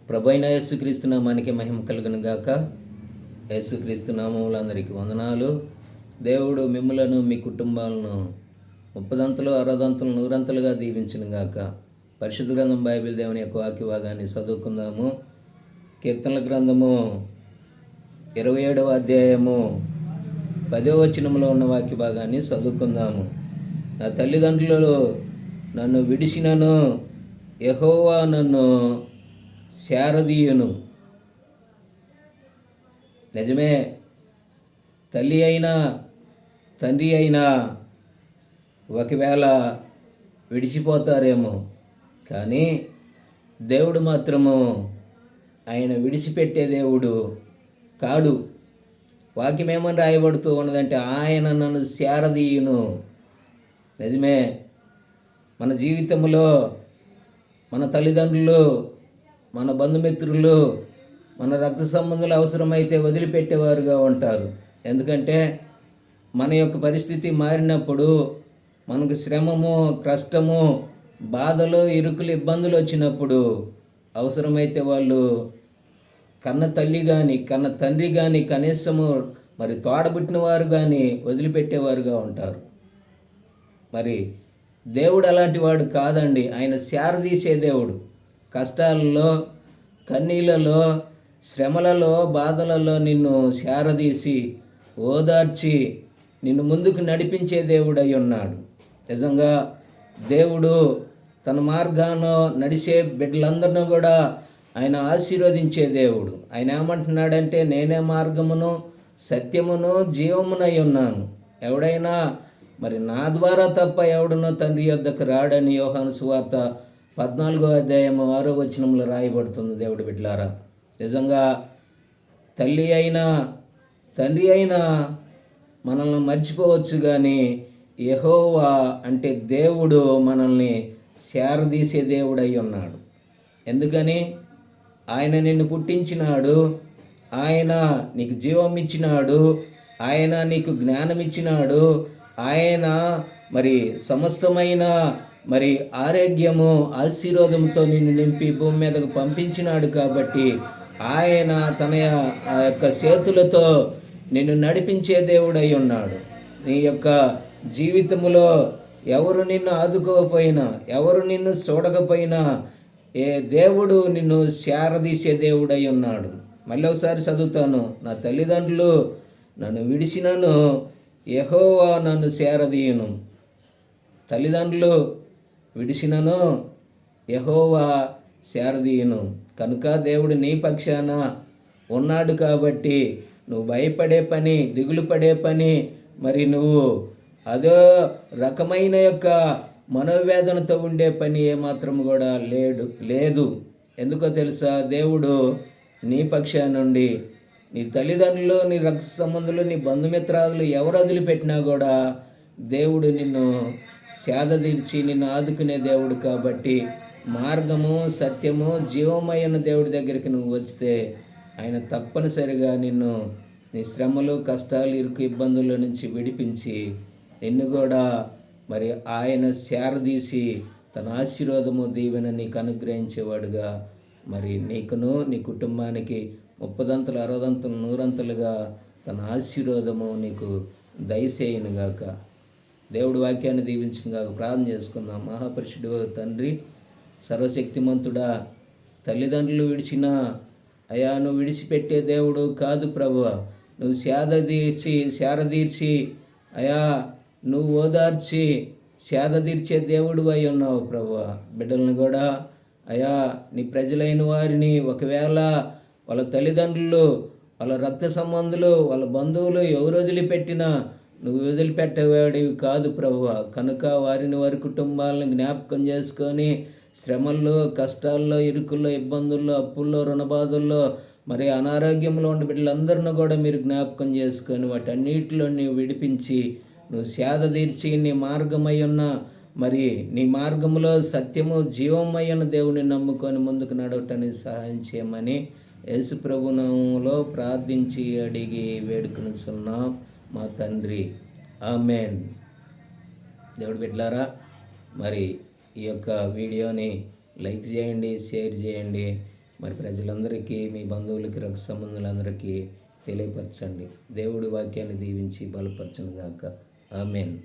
ప్రభైన యేసుక్రీస్తు నామానికి మహిమ కలుగును గాక. యేసుక్రీస్తు నామములో అందరికీ వందనాలు. దేవుడు మిమ్ములను మీ కుటుంబాలను 30 60 100 దీవించును గాక. పరిశుద్ధ గ్రంథం బైబిల్ దేవుని యొక్క వాక్య భాగాన్ని చదువుకుందాము. కీర్తనల గ్రంథము 27వ అధ్యాయము 10వ వచనంలో ఉన్న వాక్య భాగాన్ని చదువుకుందాము. నా తల్లిదండ్రులు నన్ను విడిచినను, యెహోవా నన్ను శారదీయును. నిజమే, తల్లి అయినా తండ్రి అయినా ఒకవేళ విడిచిపోతారేమో, కానీ దేవుడు మాత్రము ఆయన విడిచిపెట్టే దేవుడు కాడు. వాక్యం ఏమని రాయబడుతూ ఉన్నదంటే ఆయన నన్ను శారదీయును. నిజమే, మన జీవితంలో మన తల్లిదండ్రులు, మన బంధుమిత్రులు, మన రక్త సంబంధులు అవసరమైతే వదిలిపెట్టేవారుగా ఉంటారు. ఎందుకంటే మన యొక్క పరిస్థితి మారినప్పుడు, మనకు శ్రమము, కష్టము, బాధలు, ఇరుకులు, ఇబ్బందులు వచ్చినప్పుడు అవసరమైతే వాళ్ళు కన్న తల్లి కానీ కన్న తండ్రి కానీ కనీసము మరి తోడబుట్టిన వారు కానీ వదిలిపెట్టేవారుగా ఉంటారు. మరి దేవుడు అలాంటి వాడు కాదండి. ఆయన శారదీసే దేవుడు. కష్టాలలో, కన్నీళ్ళలో, శ్రమలలో, బాధలలో నిన్ను శారదీసి ఓదార్చి నిన్ను ముందుకు నడిపించే దేవుడై ఉన్నాడు. నిజంగా దేవుడు తన మార్గాన నడిచే బిడ్డలందరినీ కూడా ఆయన ఆశీర్వదించే దేవుడు. ఆయన ఏమంటున్నాడంటే, నేనే మార్గమును, సత్యమును, జీవమునై ఉన్నాను. ఎవడైనా మరి నా ద్వారా తప్ప ఎవడునో తండ్రి యొద్దకు రాడని యోహాను సువార్త 14వ అధ్యాయం 6వ వచనంలో రాయబడుతుంది. దేవుడి బిడ్డలారా, నిజంగా తల్లి అయినా తండ్రి అయినా మనల్ని మర్చిపోవచ్చు, కానీ యెహోవా అంటే దేవుడు మనల్ని శారదీసే దేవుడై ఉన్నాడు. ఎందుకని? ఆయన నిన్ను పుట్టించినాడు, ఆయన నీకు జీవం ఇచ్చినాడు, ఆయన నీకు జ్ఞానం ఇచ్చినాడు, ఆయన మరి సమస్తమైన మరి ఆరోగ్యము, ఆశీర్వాదంతో నిన్ను నింపి భూమి మీదకు పంపించినాడు. కాబట్టి ఆయన తన యొక్క చేతులతో నిన్ను నడిపించే దేవుడై ఉన్నాడు. నీ యొక్క జీవితంలో ఎవరు నిన్ను ఆదుకోకపోయినా, ఎవరు నిన్ను చూడకపోయినా, ఏ దేవుడు నిన్ను శారదీసే దేవుడై ఉన్నాడు. మళ్ళీ ఒకసారి చదువుతాను. నా తల్లిదండ్రులు నన్ను విడిచినను, యెహోవా నన్ను శారదీయును. తల్లిదండ్రులు విడిచినను, యెహోవా శారదీయును. కనుక దేవుడు నీ పక్షాన ఉన్నాడు. కాబట్టి నువ్వు భయపడే పని, దిగులు పడే పని, మరి నువ్వు అదో రకమైన యొక్క మనోవేదనతో ఉండే పని ఏమాత్రం కూడా లేదు. ఎందుకో తెలుసా? దేవుడు నీ పక్షాన నుండి నీ తల్లిదండ్రులు, నీ రక్త సంబంధులు, నీ బంధుమిత్రాదులు ఎవరు వదిలిపెట్టినా కూడా దేవుడు నిన్ను సేదతీర్చి నిన్ను ఆదుకునే దేవుడు. కాబట్టి మార్గము, సత్యము, జీవమైన దేవుడి దగ్గరికి నువ్వు వస్తే ఆయన తప్పనిసరిగా నిన్ను నీ శ్రమలు, కష్టాలు, ఇరుకు, ఇబ్బందుల నుంచి విడిపించి నిన్ను కూడా మరి ఆయన శారదీసి తన ఆశీర్వాదము, దీవెన నీకు అనుగ్రహించేవాడుగా మరి నీకును నీ కుటుంబానికి 30 60 100 తన ఆశీర్వాదము నీకు దయచేయునుగాక. దేవుడి వాక్యాన్ని దీవించుగాక. ప్రార్థన చేసుకుందాం. మహాపరిశుద్ధుడు తండ్రి, సర్వశక్తిమంతుడా, తల్లిదండ్రులు విడిచిన అయా నువ్వు విడిచిపెట్టే దేవుడు కాదు ప్రభువా. నువ్వు శారదీర్చి అయా నువ్వు ఓదార్చి సేదతీర్చే దేవుడు అయి ఉన్నావు ప్రభువా. బిడ్డలను కూడా అయా నీ ప్రజలైన వారిని ఒకవేళ వాళ్ళ తల్లిదండ్రులు, వాళ్ళ రక్త సంబంధులు, వాళ్ళ బంధువులు ఎవరు వదిలిపెట్టినా నువ్వు వదిలిపెట్టేవాడివి కాదు ప్రభువా. కనుక వారి కుటుంబాలను జ్ఞాపకం చేసుకొని శ్రమల్లో, కష్టాల్లో, ఇరుకుల్లో, ఇబ్బందుల్లో, అప్పుల్లో, రుణబాధల్లో, మరి అనారోగ్యంలో ఉన్న బిడ్డలందరినీ కూడా మీరు జ్ఞాపకం చేసుకొని వాటన్నిటిలో నీవు విడిపించి నువ్వు సేదతీర్చి నీ మార్గమై ఉన్న మరి నీ మార్గంలో సత్యము, జీవమై ఉన్న దేవుని నమ్ముకొని ముందుకు నడవటానికి సహాయం చేయమని యేసు ప్రభు నామములో ప్రార్థించి అడిగి వేడుకొనుచున్నాం మా తండ్రి. ఆమేన్. దేవుడి బిడ్డలారా, మరి ఈ యొక్క వీడియోని లైక్ చేయండి, షేర్ చేయండి. మరి ప్రజలందరికీ, మీ బంధువులకి, రక్త సంబంధులందరికీ తెలియపరచండి. దేవుడి వాక్యాన్ని దీవించి బలపరచును గాక. ఆమేన్.